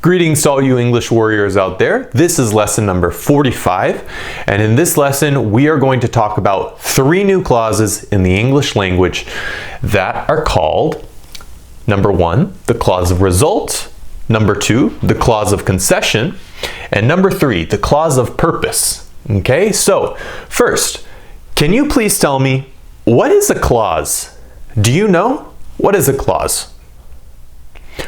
Greetings to all you English warriors out there. This is lesson number 45, and in this lesson we are going to talk about 3 new clauses in the English language that are called, number 1, the clause of result, number 2, the clause of concession, and number 3, the clause of purpose. Okay, so first, can you please tell me, what is a clause? Do you know? What is a clause?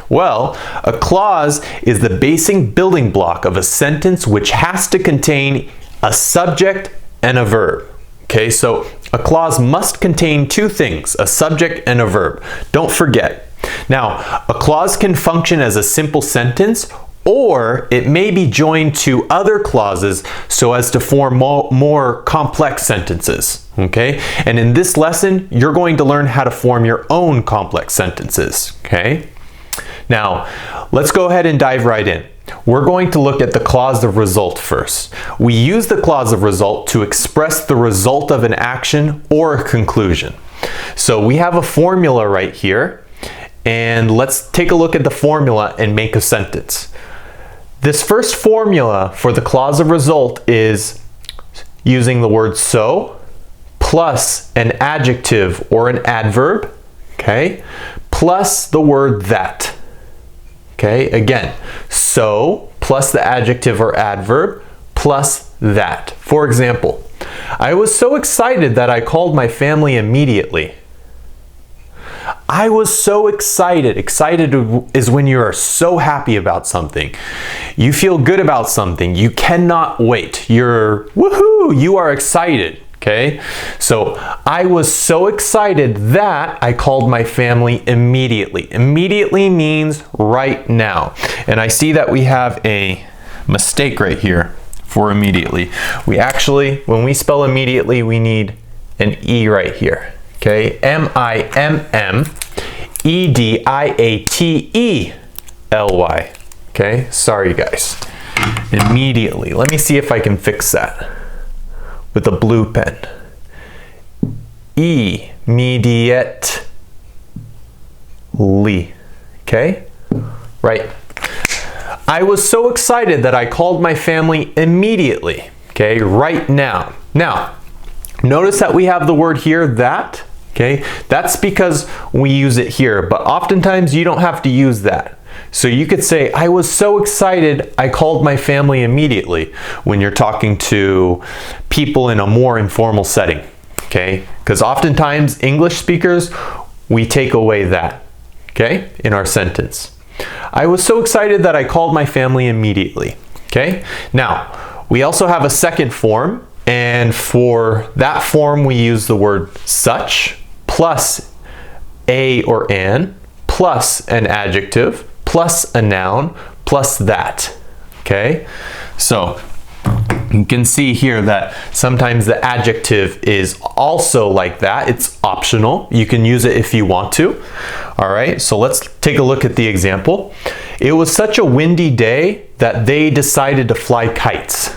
Well, a clause is the basic building block of a sentence which has to contain a subject and a verb. Okay, so a clause must contain 2 things, a subject and a verb. Don't forget. Now, a clause can function as a simple sentence, or it may be joined to other clauses so as to form more complex sentences. Okay, and in this lesson, you're going to learn how to form your own complex sentences. Okay. Now, let's go ahead and dive right in. We're going to look at the clause of result first. We use the clause of result to express the result of an action or a conclusion. So we have a formula right here, and let's take a look at the formula and make a sentence. This first formula for the clause of result is using the word so plus an adjective or an adverb, okay, plus the word that. Okay, again, so plus the adjective or adverb plus that. For example, I was so excited that I called my family immediately. I was so excited. Excited is when you are so happy about something. You feel good about something. You cannot wait. You're woohoo, you are excited. Okay, so I was so excited that I called my family immediately. Immediately means right now. And I see that we have a mistake right here for immediately. We actually, when we spell immediately, we need an E right here. Okay, M-I-M-M-E-D-I-A-T-E-L-Y. Okay, sorry guys. Immediately. Let me see if I can fix that with a blue pen. Immediately. Okay? Right. I was so excited that I called my family immediately. Okay? Right now. Now, notice that we have the word here, that. Okay? That's because we use it here, but oftentimes you don't have to use that. So you could say, I was so excited I called my family immediately when you're talking to people in a more informal setting, okay? Because oftentimes English speakers, we take away that, okay, in our sentence. I was so excited that I called my family immediately, okay? Now, we also have a second form, and for that form we use the word such plus a or an plus an adjective plus a noun, plus that, okay? So you can see here that sometimes the adjective is also like that. It's optional. You can use it if you want to. All right, so let's take a look at the example. It was such a windy day that they decided to fly kites.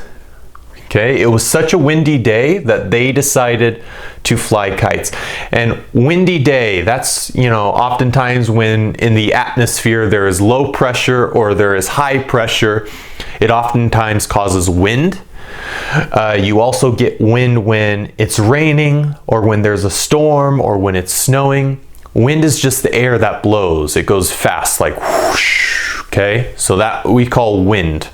Okay, it was such a windy day that they decided to fly kites. And windy day, that's, you know, oftentimes when in the atmosphere there is low pressure or there is high pressure, it oftentimes causes wind. You also get wind when it's raining or when there's a storm or when it's snowing. Wind is just the air that blows. It goes fast, like whoosh, okay? So that we call wind.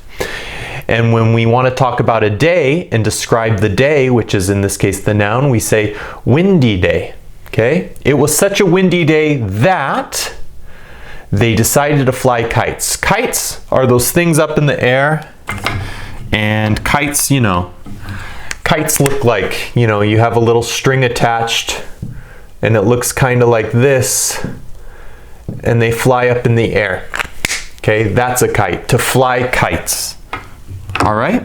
And when we want to talk about a day and describe the day, which is in this case the noun, we say windy day. Okay? It was such a windy day that they decided to fly kites. Kites are those things up in the air, and kites, you know, kites look like, you know, you have a little string attached and it looks kind of like this, and they fly up in the air. Okay? That's a kite, to fly kites. All right?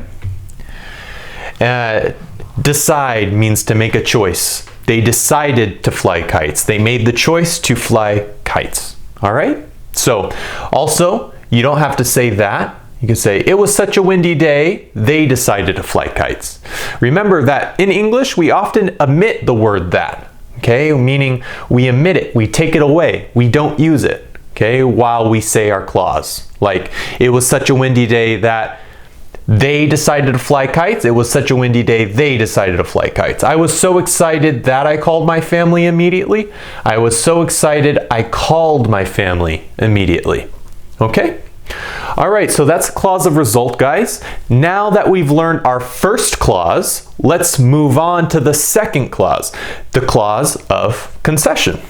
Decide means to make a choice. They decided to fly kites. They made the choice to fly kites. All right? So, also, you don't have to say that. You can say, it was such a windy day, they decided to fly kites. Remember that in English, we often omit the word that. Okay? Meaning we omit it. We take it away. We don't use it. okay, while we say our clause. Like, it was such a windy day that they decided to fly kites. It was such a windy day, they decided to fly kites. I was so excited that I called my family immediately. I was so excited I called my family immediately. Okay? All right, so that's clause of result, guys. Now that we've learned our first clause, let's move on to the second clause, the clause of concession.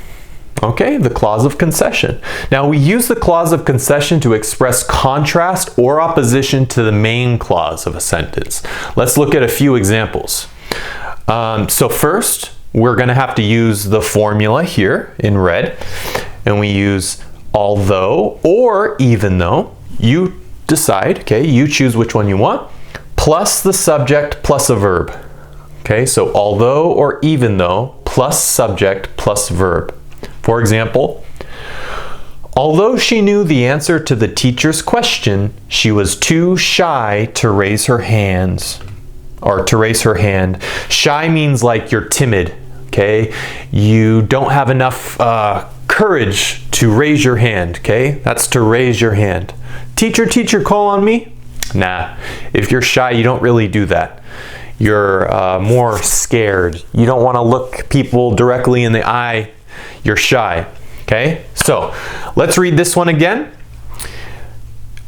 Okay, the clause of concession. Now we use the clause of concession to express contrast or opposition to the main clause of a sentence. Let's look at a few examples. So first, we're going to have to use the formula here in red, and we use although or even though. You decide, okay, you choose which one you want, plus the subject plus a verb. Okay, so although or even though plus subject plus verb. For example, although she knew the answer to the teacher's question, she was too shy to raise her hands, or to raise her hand. Shy means like you're timid, okay? You don't have enough courage to raise your hand, okay? That's to raise your hand. Teacher, teacher, call on me? Nah, if you're shy, you don't really do that. You're more scared. You don't want to look people directly in the eye. You're shy, okay? So let's read this one again.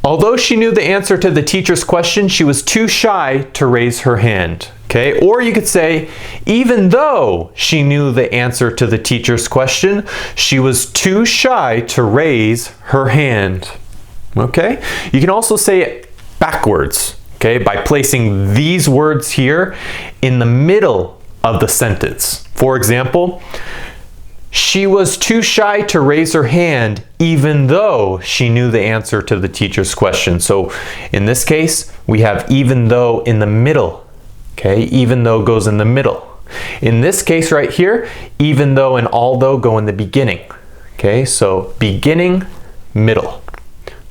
Although she knew the answer to the teacher's question, she was too shy to raise her hand, okay? Or you could say, even though she knew the answer to the teacher's question, she was too shy to raise her hand, okay? You can also say it backwards, okay? By placing these words here in the middle of the sentence. For example, she was too shy to raise her hand even though she knew the answer to the teacher's question. So in this case, we have even though in the middle. Okay, even though goes in the middle. In this case right here, even though and although go in the beginning. Okay, so beginning, middle.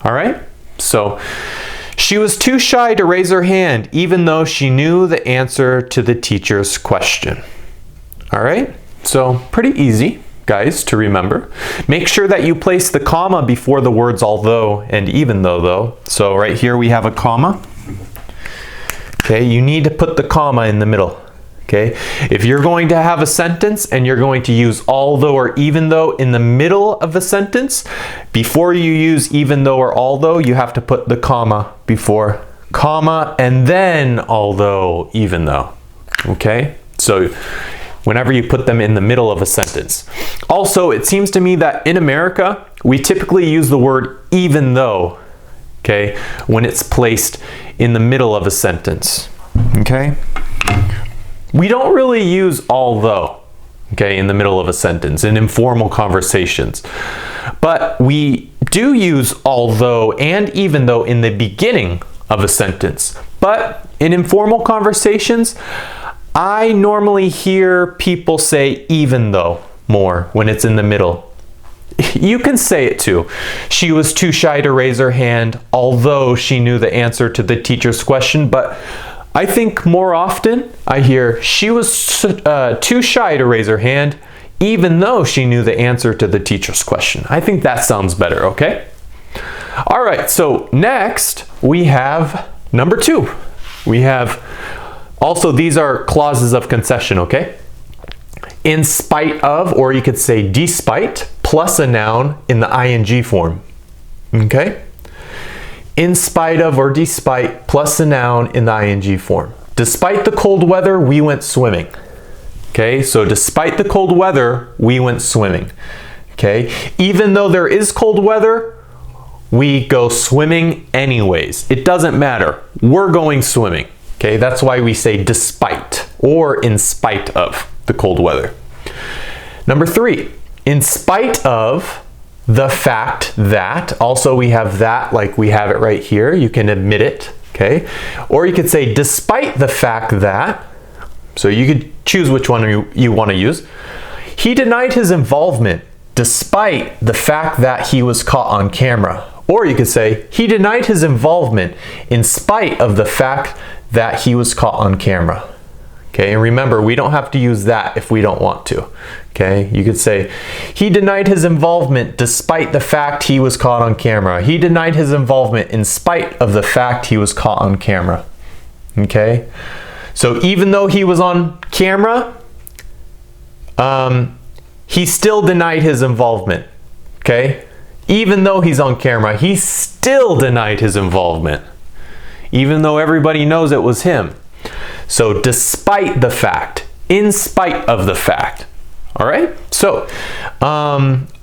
All right, so she was too shy to raise her hand even though she knew the answer to the teacher's question. All right, so pretty easy, guys, to remember. Make sure that you place the comma before the words although and even though. So right here we have a comma. Okay, you need to put the comma in the middle. Okay, if you're going to have a sentence and you're going to use although or even though in the middle of the sentence, before you use even though or although, you have to put the comma before comma and then although, even though. Okay, so whenever you put them in the middle of a sentence. Also, it seems to me that in America, we typically use the word even though, okay, when it's placed in the middle of a sentence, okay? We don't really use although, okay, in the middle of a sentence in informal conversations. But we do use although and even though in the beginning of a sentence. But in informal conversations, I normally hear people say even though more when it's in the middle. You can say it too. She was too shy to raise her hand, although she knew the answer to the teacher's question. But I think more often I hear she was too shy to raise her hand, even though she knew the answer to the teacher's question. I think that sounds better, okay? All right, so next we have number 2. We have also, these are clauses of concession, okay? In spite of, or you could say despite, plus a noun in the ing form, okay? In spite of or despite, plus a noun in the ing form. Despite the cold weather, we went swimming. Okay, so despite the cold weather, we went swimming. Okay, even though there is cold weather, we go swimming anyways. It doesn't matter. We're going swimming. Okay, that's why we say despite or in spite of the cold weather. Number 3, in spite of the fact that, also we have that like we have it right here. You can admit it, okay? Or you could say despite the fact that, so you could choose which one you want to use. He denied his involvement despite the fact that he was caught on camera. Or you could say he denied his involvement in spite of the fact that he was caught on camera. Okay, and remember, we don't have to use that if we don't want to. Okay, you could say, he denied his involvement despite the fact he was caught on camera. He denied his involvement in spite of the fact he was caught on camera. Okay, so even though he was on camera, he still denied his involvement. Okay, even though he's on camera, he still denied his involvement, even though everybody knows it was him. So despite the fact, in spite of the fact. All right, so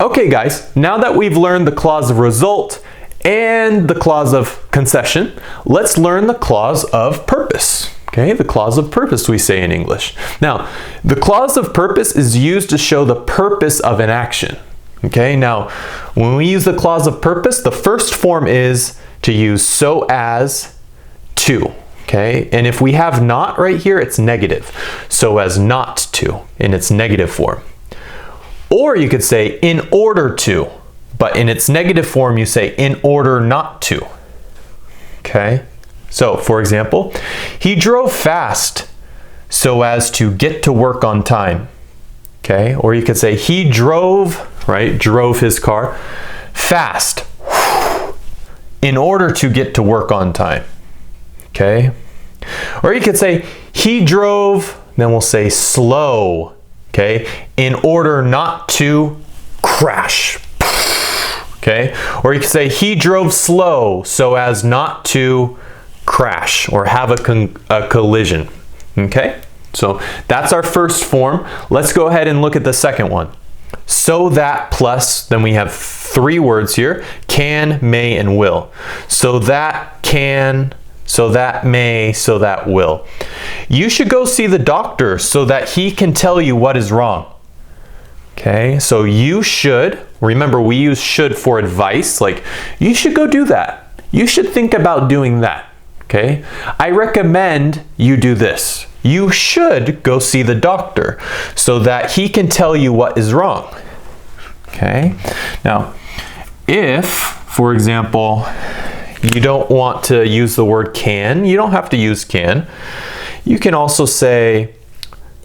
okay guys, now that we've learned the clause of result and the clause of concession, let's learn the clause of purpose. Okay, the clause of purpose we say in English. Now, the clause of purpose is used to show the purpose of an action. Okay, now when we use the clause of purpose, the first form is to use so as to. Okay, and if we have not right here, it's negative. So as not to, in its negative form. Or you could say in order to, but in its negative form you say in order not to. Okay, so for example, he drove fast so as to get to work on time. Okay, or you could say he drove, right, drove his car fast in order to get to work on time. Okay, or you could say he drove, then we'll say slow, okay, in order not to crash. Okay, or you could say he drove slow so as not to crash or have a collision. Okay, so that's our first form. Let's go ahead and look at the second one. So that plus, then we have three words here, can, may, and will. So that can, so that may, so that will. You should go see the doctor so that he can tell you what is wrong. Okay, so you should, remember we use should for advice, like you should go do that. You should think about doing that. Okay, I recommend you do this. You should go see the doctor so that he can tell you what is wrong. Okay, now if, for example, you don't want to use the word can, you don't have to use can. You can also say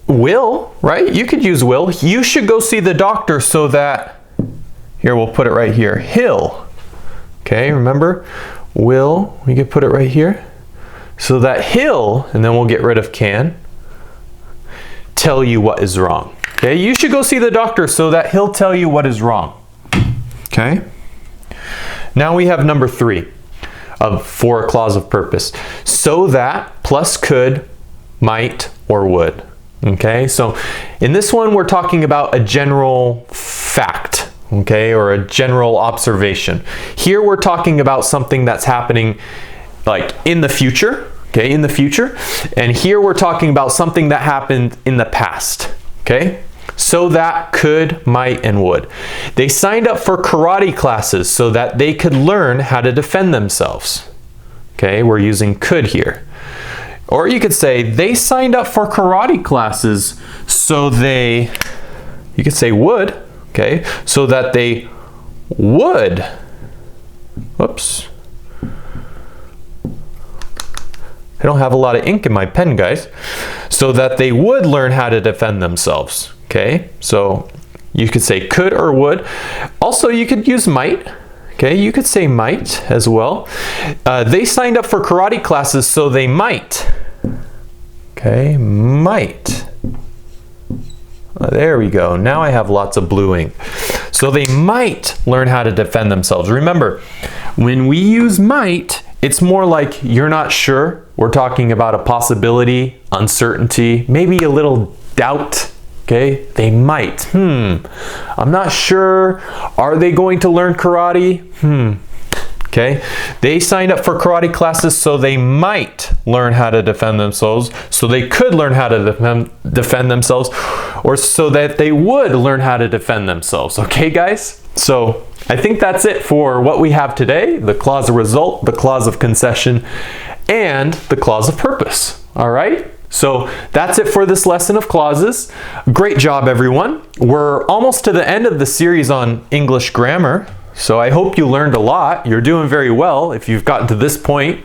will, right? You could use will. You should go see the doctor so that, here we'll put it right here, he'll. Okay, remember? Will, we could put it right here. So that he'll, and then we'll get rid of can, tell you what is wrong. Okay, you should go see the doctor so that he'll tell you what is wrong. Okay? Now we have number 3 for a clause of purpose. So that plus could, might, or would. Okay, so in this one we're talking about a general fact, okay, or a general observation. Here we're talking about something that's happening like in the future, okay, in the future. And here we're talking about something that happened in the past, okay? So that could, might, and would. They signed up for karate classes so that they could learn how to defend themselves. Okay, we're using could here. Or you could say they signed up for karate classes so they, you could say would, okay, so that they would, whoops. I don't have a lot of ink in my pen, guys. So that they would learn how to defend themselves. Okay, so you could say could or would. Also, you could use might. Okay, you could say might as well. They signed up for karate classes so they might. Okay, might. There we go. Now I have lots of blue ink. So they might learn how to defend themselves. Remember, when we use might, it's more like you're not sure. We're talking about a possibility, uncertainty, maybe a little doubt. Okay, they might. I'm not sure. Are they going to learn karate? Okay, they signed up for karate classes so they might learn how to defend themselves, so they could learn how to defend themselves, or so that they would learn how to defend themselves. Okay, guys? So I think that's it for what we have today, the clause of result, the clause of concession, and the clause of purpose. All right? So that's it for this lesson of clauses. Great job, everyone. We're almost to the end of the series on English grammar. So I hope you learned a lot. You're doing very well if you've gotten to this point.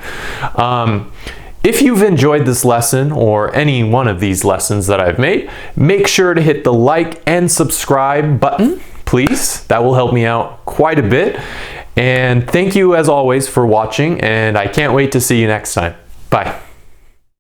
If you've enjoyed this lesson or any one of these lessons that I've made, make sure to hit the like and subscribe button, please. That will help me out quite a bit. And thank you as always for watching, and I can't wait to see you next time. Bye.